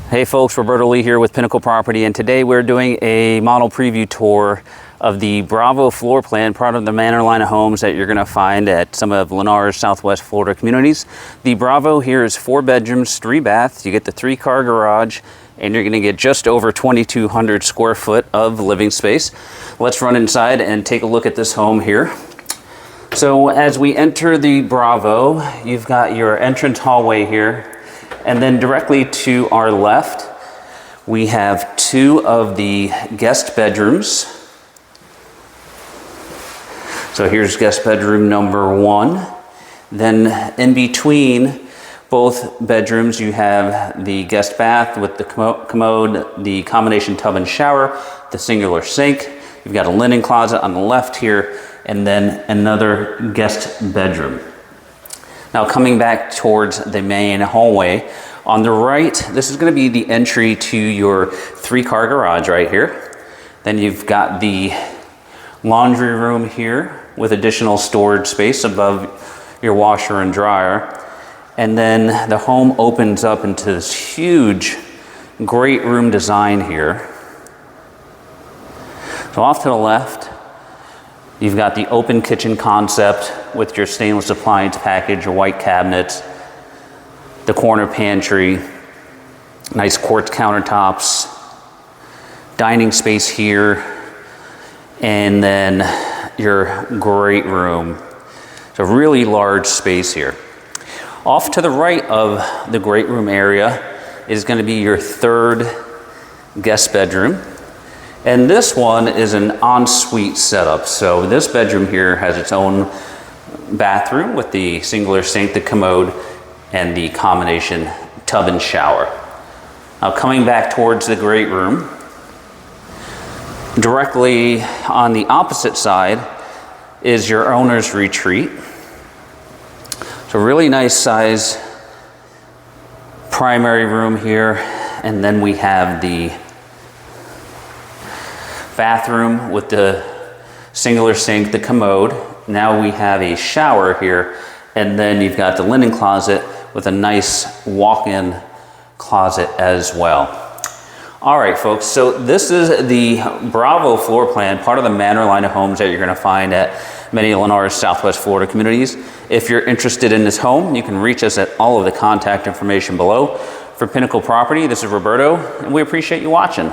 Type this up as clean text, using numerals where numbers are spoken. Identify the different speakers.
Speaker 1: Hey folks, Roberto Lee here with Pinnacle Property, and today we're doing a model preview tour of the Bravo floor plan, part of the Manor line of homes that you're going to find at some of Lennar's Southwest Florida communities. The Bravo here is 4 bedrooms, 3 baths. You get the 3-car garage, and you're going to get just over 2,200 square foot of living space. Let's run inside and take a look at this home here. So as we enter the Bravo, you've got your entrance hallway here. And then directly to our left, we have 2 of the guest bedrooms. So here's guest bedroom number 1. Then in between both bedrooms, you have the guest bath with the commode, the combination tub and shower, the singular sink. You've got a linen closet on the left here, and then another guest bedroom. Now coming back towards the main hallway, on the right, this is going to be the entry to your 3-car garage right here. Then you've got the laundry room here with additional storage space above your washer and dryer. And then the home opens up into this huge, great room design here. So off to the left, you've got the open kitchen concept with your stainless appliance package, your white cabinets, the corner pantry, nice quartz countertops, dining space here, and then your great room. It's a really large space here. Off to the right of the great room area is going to be your 3rd guest bedroom. And this one is an ensuite setup. So this bedroom here has its own bathroom with the singular sink, the commode, and the combination tub and shower. Now coming back towards the great room, directly on the opposite side is your owner's retreat. So really nice size primary room here, and then we have the bathroom with the singular sink, the commode. Now we have a shower here, and then you've got the linen closet with a nice walk-in closet as well. All right, folks, so this is the Bravo floor plan, part of the Manor line of homes that you're going to find at many of Lennar's Southwest Florida communities. If you're interested in this home, you can reach us at all of the contact information below. For Pinnacle Property, this is Roberto, and we appreciate you watching.